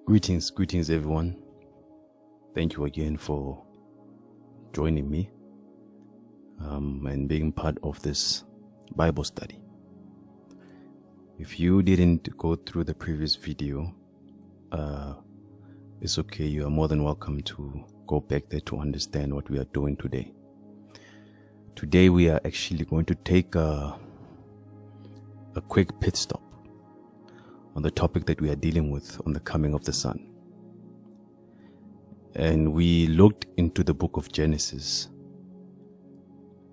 Greetings everyone. Thank you again for joining me and being part of this Bible study. If you didn't go through the previous video, it's okay. You are more than welcome to go back there to understand what we are doing today. Today we are actually going to take a quick pit stop on the topic that we are dealing with on the coming of the Son. And we looked into the book of Genesis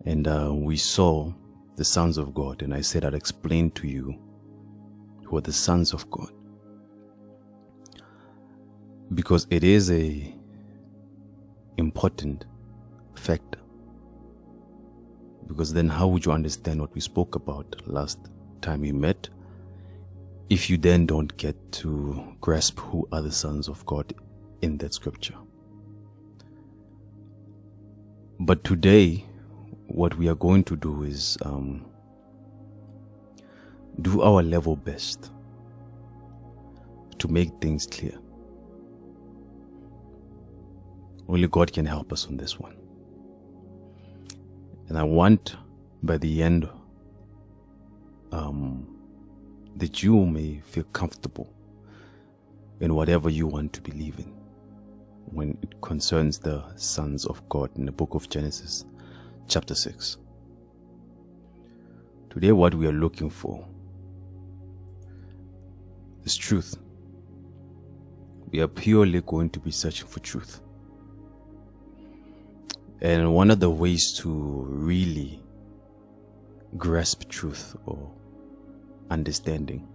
and we saw the sons of God, and I said I'd explain to you who are the sons of God, because it is a important factor. Because then how would you understand what we spoke about last time we met if you then don't get to grasp who are the sons of God in that scripture? But today, what we are going to do is do our level best to make things clear. Only God can help us on this one. And I want, by the end, that you may feel comfortable in whatever you want to believe in when it concerns the sons of God in the book of Genesis, chapter 6. Today, what we are looking for is truth. We are purely going to be searching for truth. And one of the ways to really grasp truth or understanding,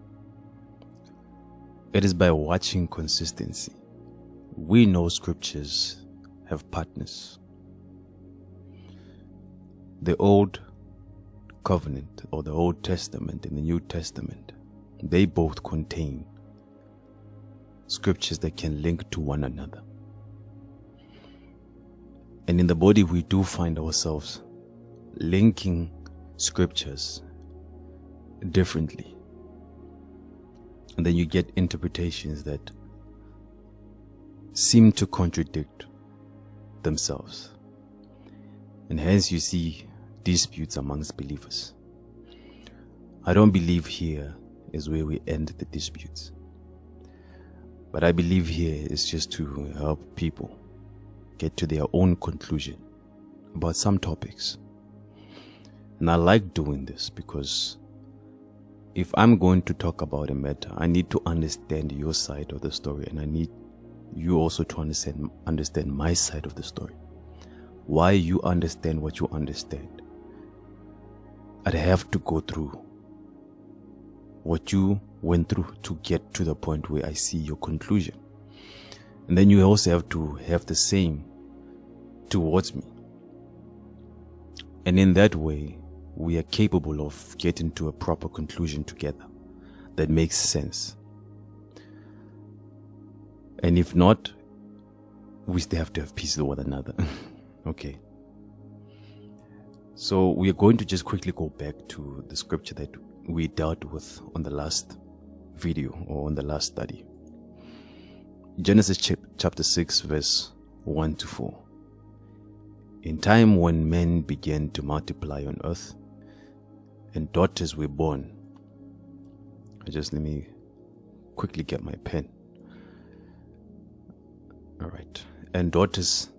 it is by watching consistency. We know scriptures have partners. The Old Covenant or the Old Testament and the New Testament, they both contain scriptures that can link to one another. And in the body, we do find ourselves linking scriptures differently. And then you get interpretations that seem to contradict themselves. And hence you see disputes amongst believers. I don't believe here is where we end the disputes. But I believe here is just to help people get to their own conclusion about some topics. And I like doing this because if I'm going to talk about a matter, I need to understand your side of the story, and I need you also to understand my side of the story. Why you understand what you understand, I'd have to go through what you went through to get to the point where I see your conclusion. And then you also have to have the same towards me. And in that way, we are capable of getting to a proper conclusion together that makes sense. And if not, we still have to have peace with one another. Okay. So we are going to just quickly go back to the scripture that we dealt with on the last video or on the last study. Genesis chapter 6 verse 1 to 4. In time when men began to multiply on earth and daughters were born. Let me quickly get my pen. All right. And daughters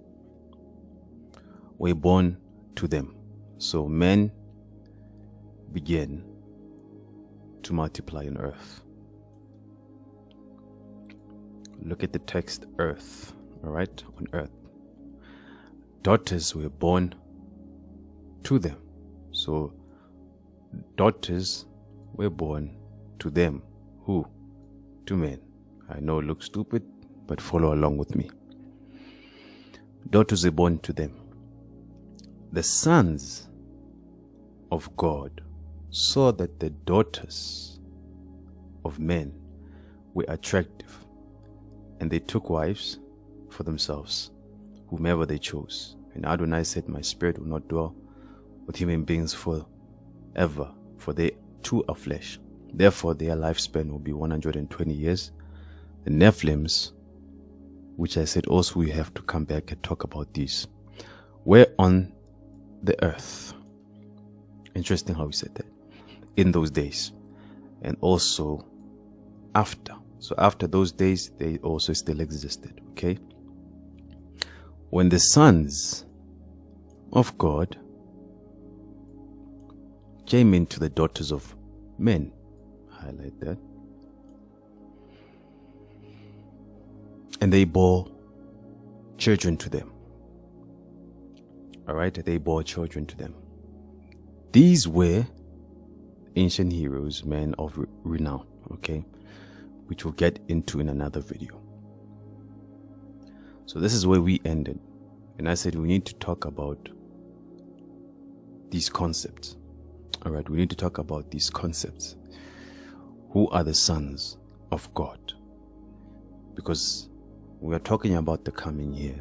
were born to them. So men began to multiply on earth. Look at the text, earth. All right, on earth. Daughters were born to them. So daughters were born to them. Who? To men. I know it looks stupid, but follow along with me. Daughters were born to them. The sons of God saw that the daughters of men were attractive, and they took wives for themselves, whomever they chose. And Adonai said, my spirit will not dwell with human beings forever, for they too are flesh. Therefore their lifespan will be 120 years, The Nephilims, which I said also we have to come back and talk about these, were on the earth. Interesting how we said that. In those days. And also after. So after those days, they also still existed. Okay? When the sons of God came into the daughters of men, highlight that, and they bore children to them. All right, they bore children to them. These were ancient heroes, men of renown, okay, which we'll get into in another video. So this is where we ended, and I said we need to talk about these concepts. All right, we need to talk about these concepts. Who are the sons of God? Because we are talking about the coming year,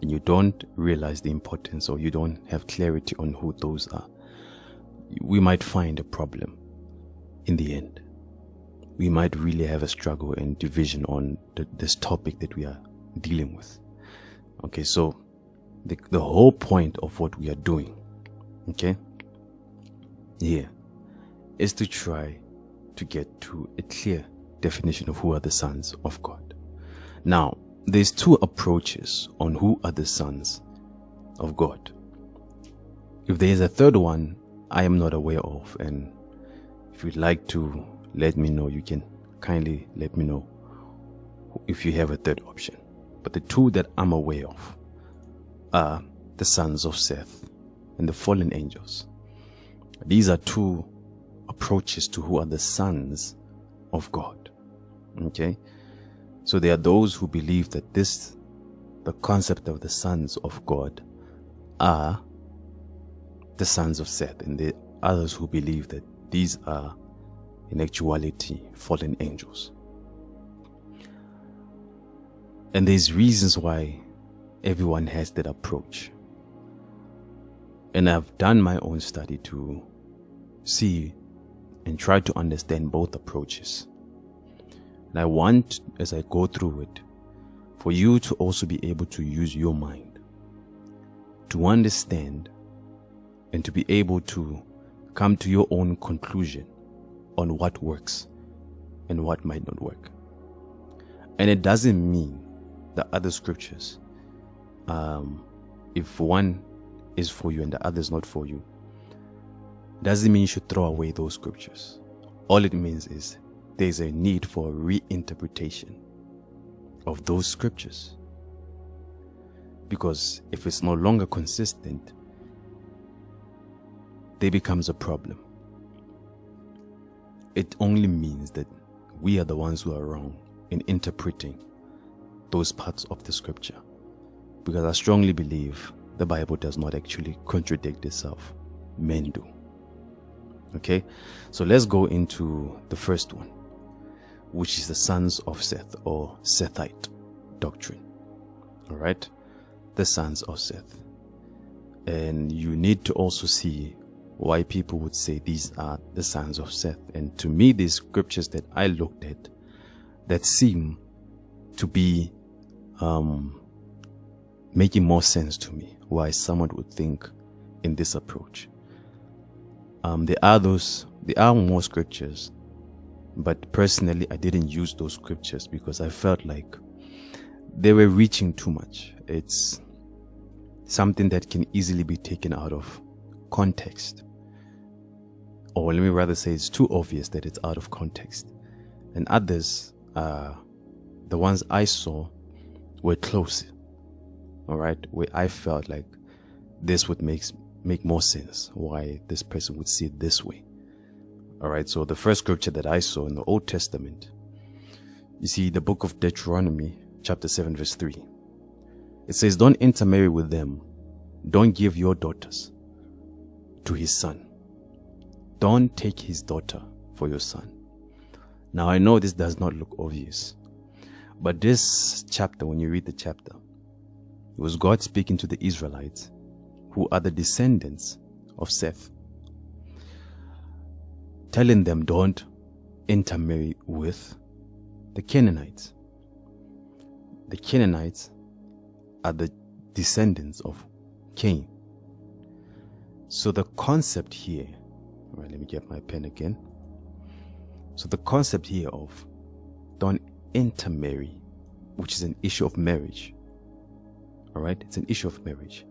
and you don't realize the importance, or you don't have clarity on who those are, we might find a problem in the end. We might really have a struggle and division on this topic that we are dealing with. Okay, so the whole point of what we are doing, okay, here is to try to get to a clear definition of who are the sons of God. Now, there's two approaches on who are the sons of God. If there is a third one, I am not aware of, and if you'd like to let me know, you can kindly let me know if you have a third option. But the two that I'm aware of are the sons of Seth and the fallen angels. These are two approaches to who are the sons of God. Okay? So there are those who believe that the concept of the sons of God are the sons of Seth, and there are others who believe that these are in actuality fallen angels. And there's reasons why everyone has that approach. And I've done my own study to see and try to understand both approaches. And I want, as I go through it, for you to also be able to use your mind to understand and to be able to come to your own conclusion on what works and what might not work. And it doesn't mean that other scriptures, if one is for you and the other is not for you, doesn't mean you should throw away those scriptures. All it means is there's a need for a reinterpretation of those scriptures. Because if it's no longer consistent, there becomes a problem. It only means that we are the ones who are wrong in interpreting those parts of the scripture. Because I strongly believe the Bible does not actually contradict itself. Men do. Okay? So let's go into the first one, which is the sons of Seth, or Sethite doctrine. Alright? The sons of Seth. And you need to also see why people would say these are the sons of Seth. And to me, these scriptures that I looked at that seem to be making more sense to me, why someone would think in this approach. There are more scriptures, but personally I didn't use those scriptures because I felt like they were reaching too much. It's something that can easily be taken out of context. Or let me rather say it's too obvious that it's out of context. And others, the ones I saw, were close. Alright, where I felt like this would make more sense, why this person would see it this way. Alright, so the first scripture that I saw in the Old Testament, you see the book of Deuteronomy, chapter 7, verse 3. It says, don't intermarry with them. Don't give your daughters to his son. Don't take his daughter for your son. Now I know this does not look obvious, but this chapter, when you read the chapter, it was God speaking to the Israelites, who are the descendants of Seth, telling them don't intermarry with the Canaanites. The Canaanites are the descendants of Cain. So the concept here, all right, let me get my pen again. So the concept here of don't intermarry, which is an issue of marriage. All right, it's an issue of marriage.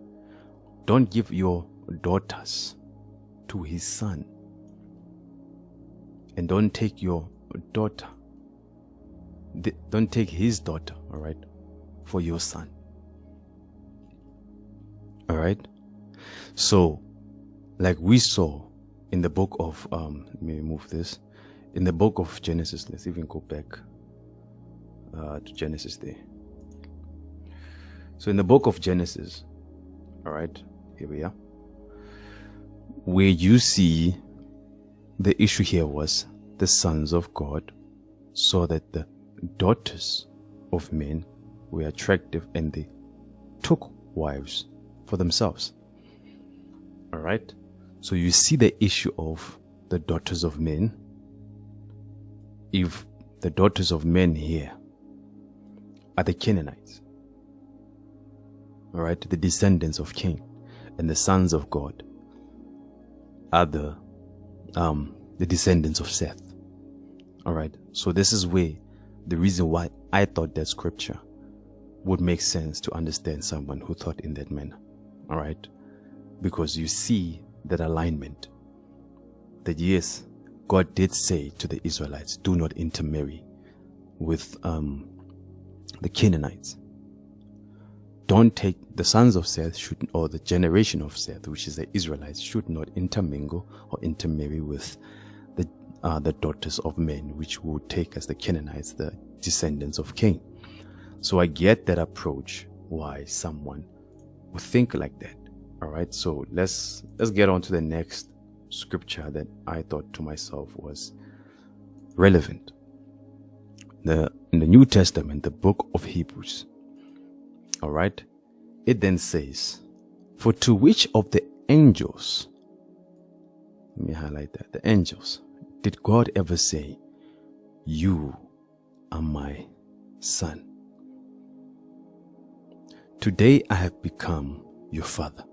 Don't give your daughters to his son. And don't take your daughter. Don't take his daughter, all right, for your son. All right. So, like we saw in the book of, let me remove this. In the book of Genesis, let's even go back to Genesis there. So in the book of Genesis, all right, here we are, where you see the issue here was the sons of God saw that the daughters of men were attractive and they took wives for themselves. All right. So you see the issue of the daughters of men. If the daughters of men here are the Canaanites, all right, the descendants of Cain, and the sons of God are the descendants of Seth. All right. So this is where the reason why I thought that scripture would make sense to understand someone who thought in that manner. All right. Because you see that alignment that yes, God did say to the Israelites, do not intermarry with the Canaanites. Don't take the sons of Seth or the generation of Seth, which is the Israelites, should not intermingle or intermarry with the daughters of men, which would take as the Canaanites, the descendants of Cain. So I get that approach, why someone would think like that. All right, so let's get on to the next scripture that I thought to myself was relevant. In the New Testament, the book of Hebrews. All right, it then says, for to which of the angels, let me highlight that, the angels, did God ever say, you are my son? Today I have become your father.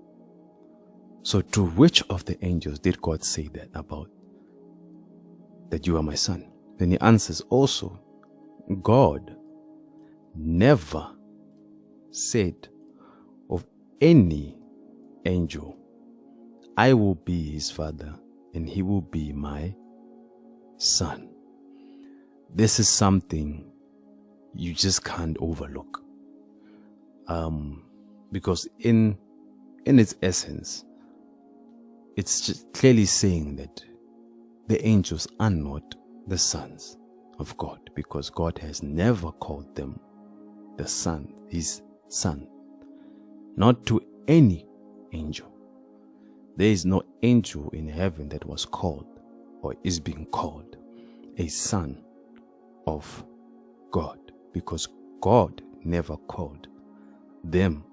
So to which of the angels did God say that about? That you are my son? Then he answers also, God never said of any angel, I will be his father and he will be my son. This is something you just can't overlook. Because in its essence, it's just clearly saying that the angels are not the sons of God, because God has never called them the son, his son, not to any angel. There is no angel in heaven that was called or is being called a son of God, because God never called them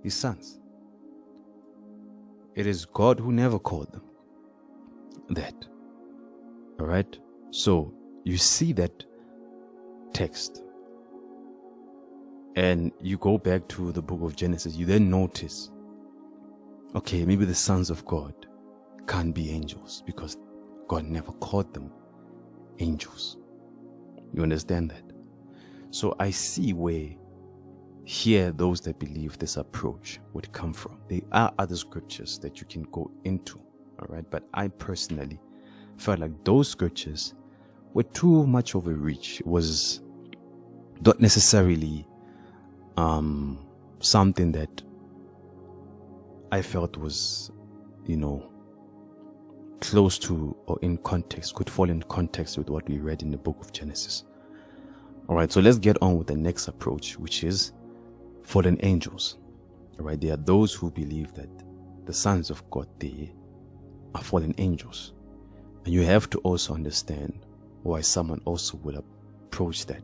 his sons. It is God who never called them that. All right. So you see that text and you go back to the book of Genesis, you then notice, okay, maybe the sons of God can't be angels because God never called them angels. You understand that? So I see where here those that believe this approach would come from. There are other scriptures that you can go into, all right? But I personally felt like those scriptures were too much of a reach. It was not necessarily something that I felt was, close to or in context, could fall in context with what we read in the book of Genesis. All right, so let's get on with the next approach, which is fallen angels. All right, there are those who believe that the sons of God, they are fallen angels. And you have to also understand why someone also will approach that.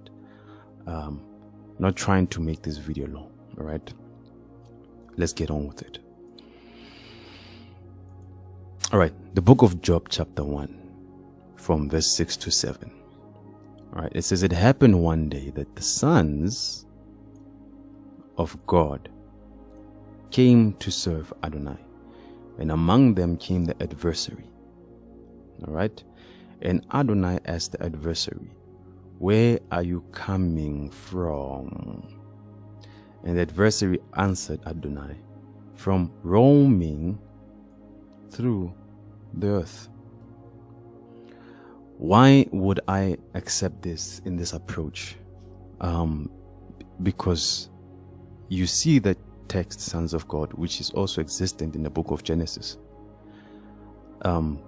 Not trying to make this video long, all right? Let's get on with it. All right, the book of Job chapter 1 from verse 6 to 7. All right, it says it happened one day that the sons of God came to serve Adonai, and among them came the adversary. All right, and Adonai asked the adversary, "Where are you coming from?" And the adversary answered Adonai, "From roaming through the earth." Why would I accept this in this approach? Because you see the text sons of God, which is also existent in the book of Genesis. And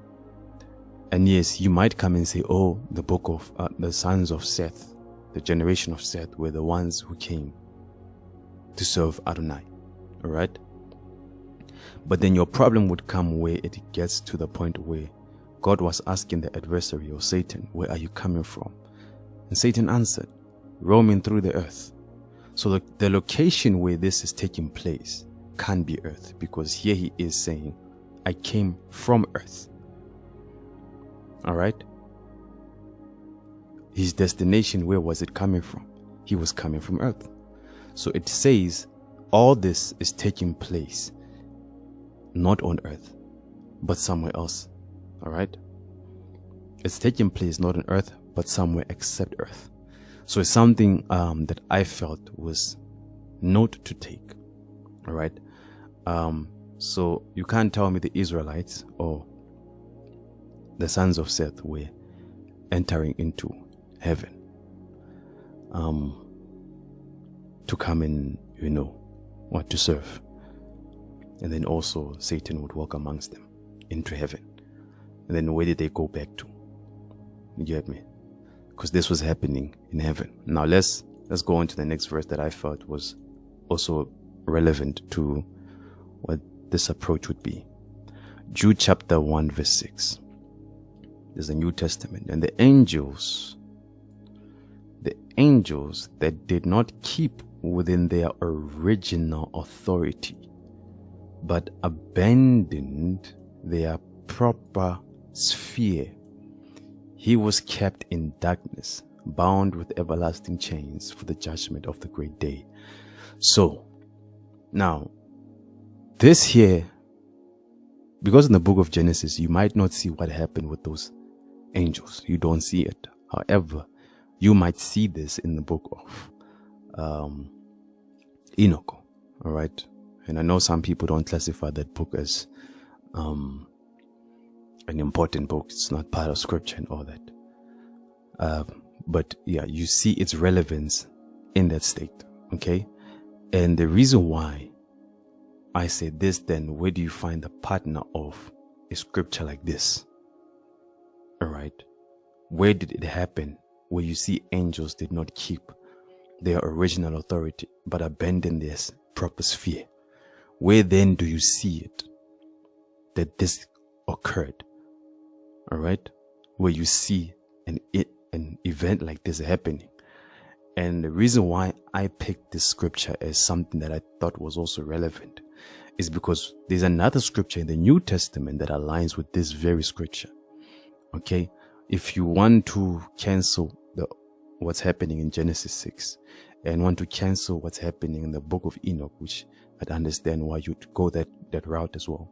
yes, you might come and say, oh, the book of the sons of Seth, the generation of Seth, were the ones who came to serve Adonai. All right? But then your problem would come where it gets to the point where God was asking the adversary or Satan, "Where are you coming from?" And Satan answered, "Roaming through the earth." So the location where this is taking place can't be earth, because here he is saying, "I came from earth." All right? His destination, where was it coming from? He was coming from earth. So it says all this is taking place not on earth, but somewhere else. All right? It's taking place not on earth, but somewhere except earth. So it's something that I felt was note to take. All right? So you can't tell me the Israelites or the sons of Seth were entering into heaven to come and, to serve. And then also Satan would walk amongst them into heaven. And then where did they go back to? You get me? Because this was happening in heaven. Now let's go on to the next verse that I felt was also relevant to what this approach would be. Jude chapter 1 verse 6. There's a New Testament. And the angels that did not keep within their original authority, but abandoned their proper sphere, he was kept in darkness, bound with everlasting chains for the judgment of the great day. So, now, this here, because in the book of Genesis, you might not see what happened with those angels. You don't see it. However, you might see this in the book of Enoch. All right? And I know some people don't classify that book as an important book. It's not part of scripture and all that. But yeah, you see its relevance in that state. Okay? And the reason why I say this, then, where do you find the partner of a scripture like this? All right? Where did it happen where you see angels did not keep their original authority but abandoned their proper sphere? Where then do you see it that this occurred? All right? Where you see an event like this happening. And the reason why I picked this scripture as something that I thought was also relevant is because there's another scripture in the New Testament that aligns with this very scripture. Okay? If you want to cancel what's happening in Genesis 6 and want to cancel what's happening in the book of Enoch, which I'd understand why you'd go that route as well.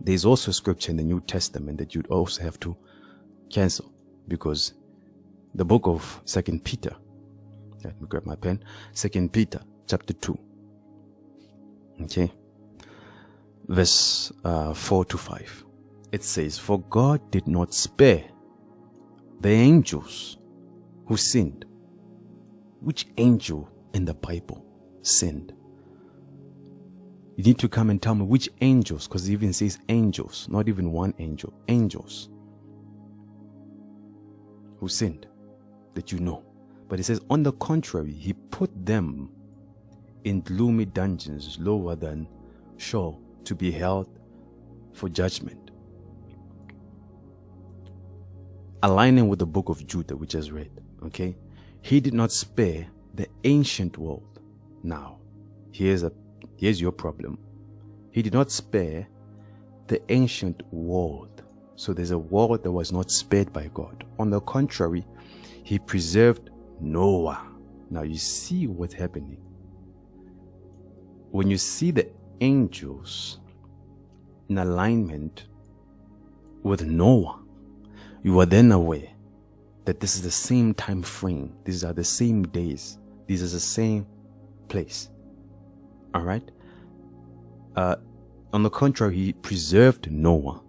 There's also a scripture in the New Testament that you'd also have to cancel, because the book of 2 Peter, let me grab my pen, 2 Peter chapter 2, okay, verse 4 to 5. It says, "For God did not spare the angels who sinned." Which angel in the Bible sinned? You need to come and tell me which angels, because it even says angels, not even one angel, angels who sinned that you know. But it says, on the contrary, he put them in gloomy dungeons lower than Sheol to be held for judgment. Aligning with the book of Judah, we just read, okay? He did not spare the ancient world. Now, here's your problem. He did not spare the ancient world. So there's a world that was not spared by God. On the contrary, He preserved Noah. Now you see what's happening. When you see the angels in alignment with Noah, you are then aware that this is the same time frame. These are the same days. These are the same place. All right? On the contrary, he preserved Noah,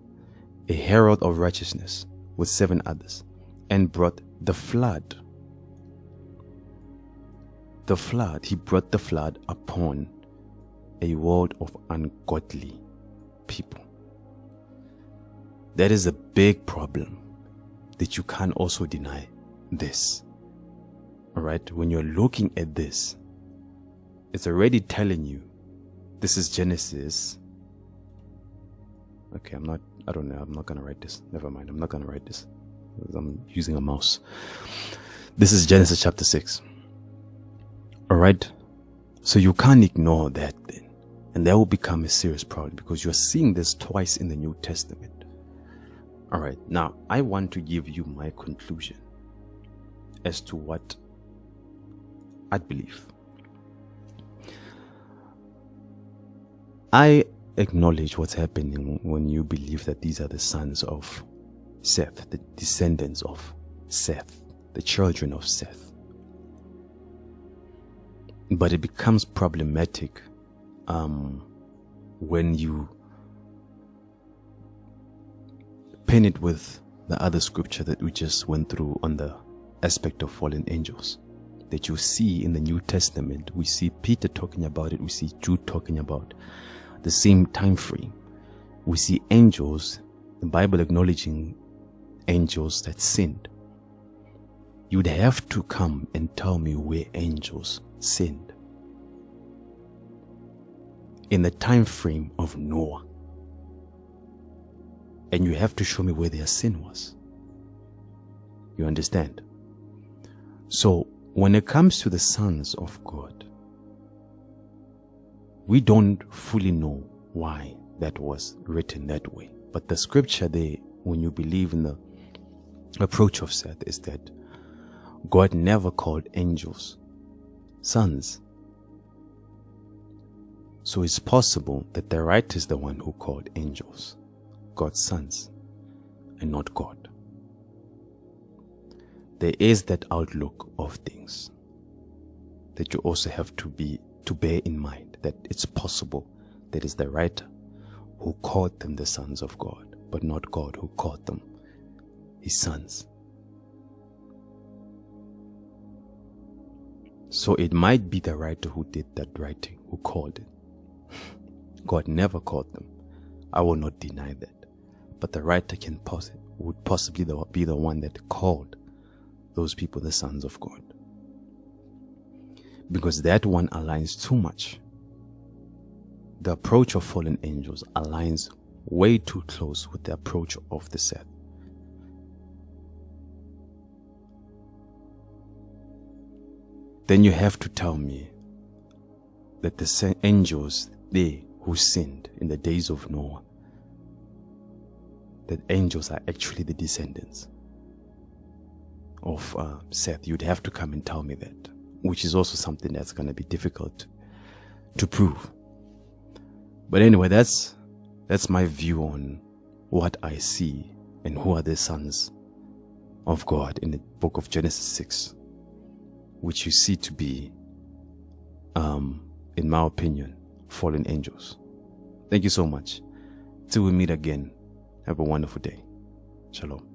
a herald of righteousness, with 7 others, and brought the flood. He brought the flood upon a world of ungodly people. That is a big problem, that you can't also deny this. All right? When you're looking at this, it's already telling you, this is Genesis. Okay, I'm not going to write this. Never mind, I'm not going to write this. I'm using a mouse. This is Genesis chapter 6. All right? So you can't ignore that then. And that will become a serious problem, because you're seeing this twice in the New Testament. All right, now I want to give you my conclusion as to what I believe. I acknowledge what's happening when you believe that these are the sons of Seth, the descendants of Seth, the children of Seth. But it becomes problematic when you pin it with the other scripture that we just went through on the aspect of fallen angels that you see in the New Testament. We see Peter talking about it. We see Jude talking about the same time frame. We see angels, the Bible acknowledging angels that sinned. You'd have to come and tell me where angels sinned in the time frame of Noah. And you have to show me where their sin was. You understand? So when it comes to the sons of God, we don't fully know why that was written that way. But the scripture there, when you believe in the approach of Seth, is that God never called angels sons. So it's possible that the writer is the one who called angels God's sons and not God. There is that outlook of things that you also have to bear in mind, that it's possible that it's the writer who called them the sons of God, but not God who called them his sons. So it might be the writer who did that writing, who called it. God never called them. I will not deny that. But the writer would possibly be the one that called those people the sons of God. Because that one aligns too much. The approach of fallen angels aligns way too close with the approach of the Seth. Then you have to tell me that the angels, they who sinned in the days of Noah, that angels are actually the descendants of Seth. You'd have to come and tell me that, which is also something that's going to be difficult to prove. But anyway, that's my view on what I see and who are the sons of God in the book of Genesis 6, which you see to be, in my opinion, fallen angels. Thank you so much. Till we meet again, have a wonderful day. Shalom.